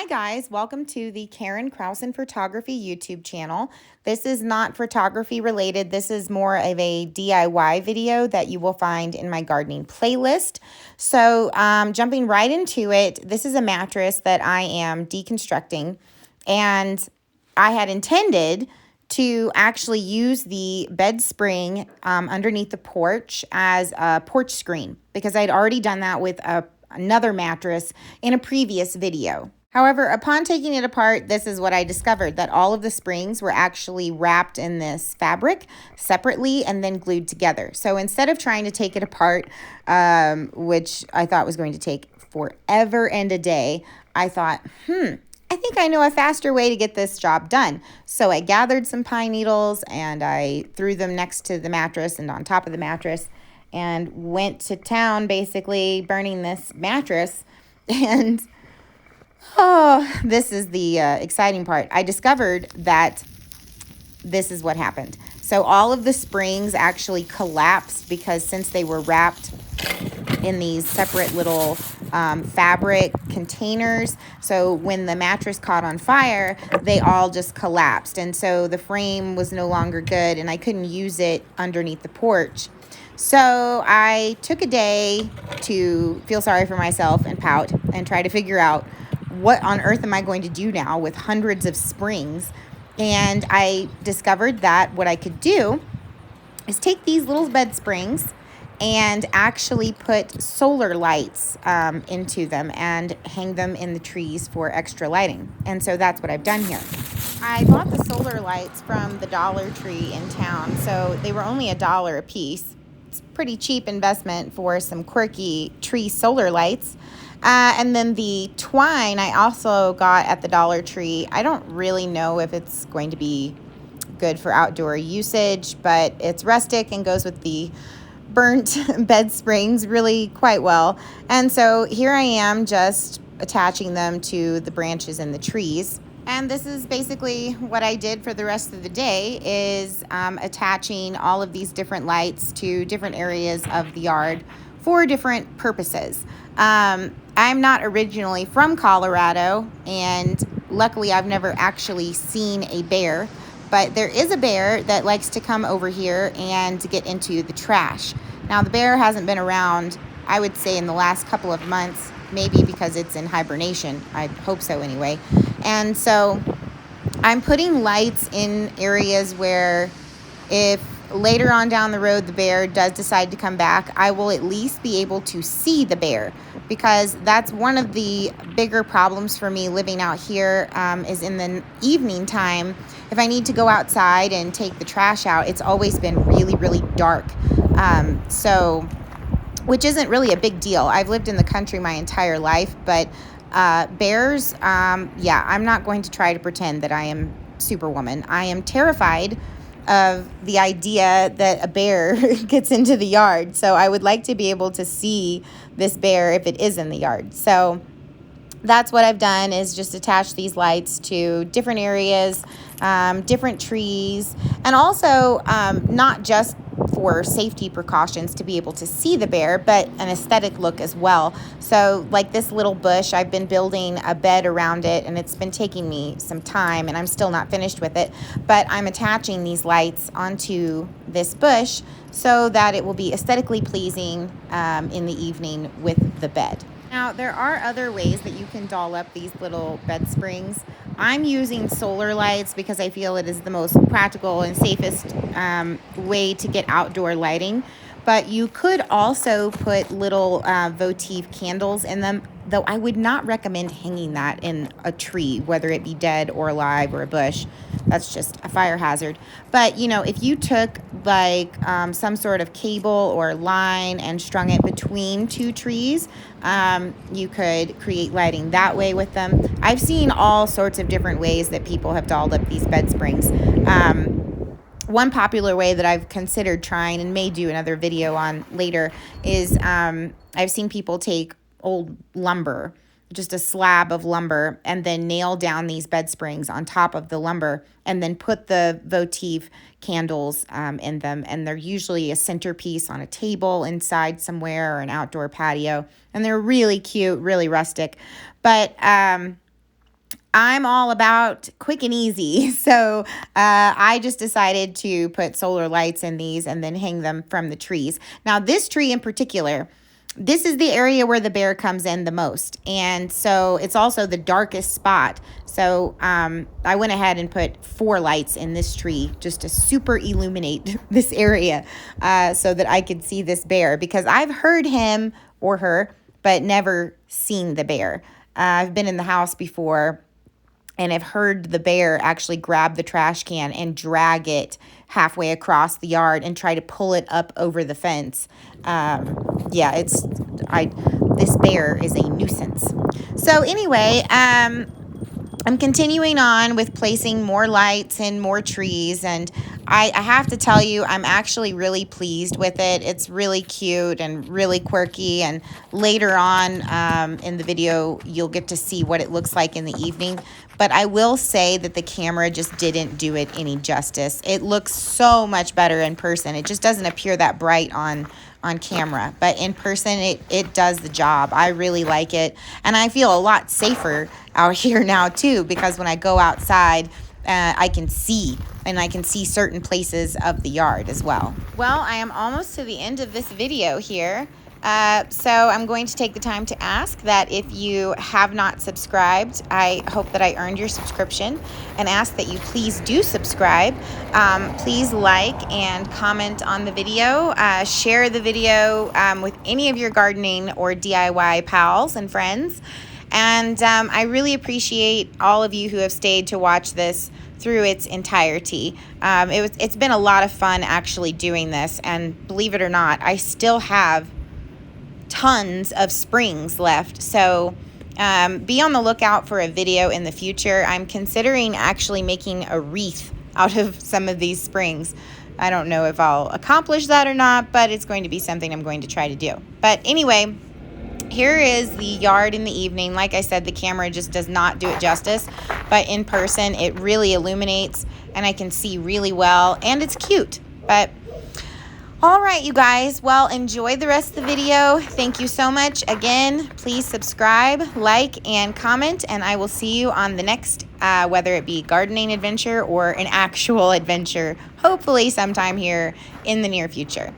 guys, welcome to the Karen Krausen Photography YouTube channel. This is not photography related. This is more of a DIY video that you will find in my gardening playlist. So jumping right into it, this is a mattress that I am deconstructing, and I had intended to actually use the bed spring underneath the porch as a porch screen because I'd already done that with another mattress in a previous video. However, upon taking it apart, this is what I discovered, that all of the springs were actually wrapped in this fabric separately and then glued together. So instead of trying to take it apart, which I thought was going to take forever and a day, I thought, I think I know a faster way to get this job done. So I gathered some pine needles and I threw them next to the mattress and on top of the mattress and went to town basically burning this mattress. And this is the exciting part. I discovered that this is what happened. So all of the springs actually collapsed because since they were wrapped in these separate little fabric containers, so when the mattress caught on fire, they all just collapsed. And so the frame was no longer good and I couldn't use it underneath the porch. So I took a day to feel sorry for myself and pout and try to figure out what on earth am I going to do now with hundreds of springs. And I discovered that what I could do is take these little bed springs and actually put solar lights into them and hang them in the trees for extra lighting. And so that's what I've done here. I bought the solar lights from the Dollar Tree in town, so they were only $1 a piece. It's a pretty cheap investment for some quirky tree solar lights. And then the twine I also got at the Dollar Tree. I don't really know if it's going to be good for outdoor usage, but it's rustic and goes with the burnt bed springs really quite well. And so here I am just attaching them to the branches in the trees. And this is basically what I did for the rest of the day, is attaching all of these different lights to different areas of the yard for different purposes. I'm not originally from Colorado, and luckily I've never actually seen a bear, but there is a bear that likes to come over here and to get into the trash. Now, the bear hasn't been around, I would say, in the last couple of months, maybe because it's in hibernation. I hope so anyway. And so I'm putting lights in areas where if later on down the road the bear does decide to come back, I will at least be able to see the bear, because that's one of the bigger problems for me living out here, is in the evening time. If I need to go outside and take the trash out, it's always been really, really dark. Which isn't really a big deal. I've lived in the country my entire life, but bears, I'm not going to try to pretend that I am Superwoman. I am terrified of the idea that a bear gets into the yard. So I would like to be able to see this bear if it is in the yard. So that's what I've done, is just attach these lights to different areas, different trees, and also not just for safety precautions to be able to see the bear, but an aesthetic look as well. So like this little bush, I've been building a bed around it, and it's been taking me some time, and I'm still not finished with it, but I'm attaching these lights onto this bush so that it will be aesthetically pleasing in the evening with the bed. Now, there are other ways that you can doll up these little bed springs. I'm using solar lights because I feel it is the most practical and safest way to get outdoor lighting. But you could also put little votive candles in them, though I would not recommend hanging that in a tree, whether it be dead or alive or a bush. That's just a fire hazard. But, if you took like some sort of cable or line and strung it between two trees, you could create lighting that way with them. I've seen all sorts of different ways that people have dolled up these bed springs. One popular way that I've considered trying and may do another video on later is I've seen people take old lumber, just a slab of lumber, and then nail down these bed springs on top of the lumber and then put the votive candles in them. And they're usually a centerpiece on a table inside somewhere or an outdoor patio. And they're really cute, really rustic. But I'm all about quick and easy. So I just decided to put solar lights in these and then hang them from the trees. Now, this tree in particular, this is the area where the bear comes in the most. And so it's also the darkest spot. So I went ahead and put 4 lights in this tree just to super illuminate this area so that I could see this bear, because I've heard him or her, but never seen the bear. I've been in the house before and have heard the bear actually grab the trash can and drag it halfway across the yard and try to pull it up over the fence. Yeah, this bear is a nuisance. So anyway, I'm continuing on with placing more lights and more trees, and I have to tell you, I'm actually really pleased with it. It's really cute and really quirky, and later on in the video, you'll get to see what it looks like in the evening. But I will say that the camera just didn't do it any justice. It looks so much better in person. It just doesn't appear that bright on camera, but in person it does the job. I really like it, and I feel a lot safer out here now too, because when I go outside I can see, and I can see certain places of the yard as well. Well, I am almost to the end of this video here. So I'm going to take the time to ask that if you have not subscribed, I hope that I earned your subscription, and ask that you please do subscribe. Please like and comment on the video. Share the video with any of your gardening or DIY pals and friends. And I really appreciate all of you who have stayed to watch this through its entirety. It's been a lot of fun actually doing this, and believe it or not, I still have tons of springs left. So be on the lookout for a video in the future. I'm considering actually making a wreath out of some of these springs. I don't know if I'll accomplish that or not, but it's going to be something I'm going to try to do. But anyway, here is the yard in the evening. Like I said, the camera just does not do it justice, but in person it really illuminates and I can see really well, and it's cute. But all right, you guys, well, enjoy the rest of the video. Thank you so much. Again, please subscribe, like, and comment, and I will see you on the next, whether it be gardening adventure or an actual adventure, hopefully sometime here in the near future.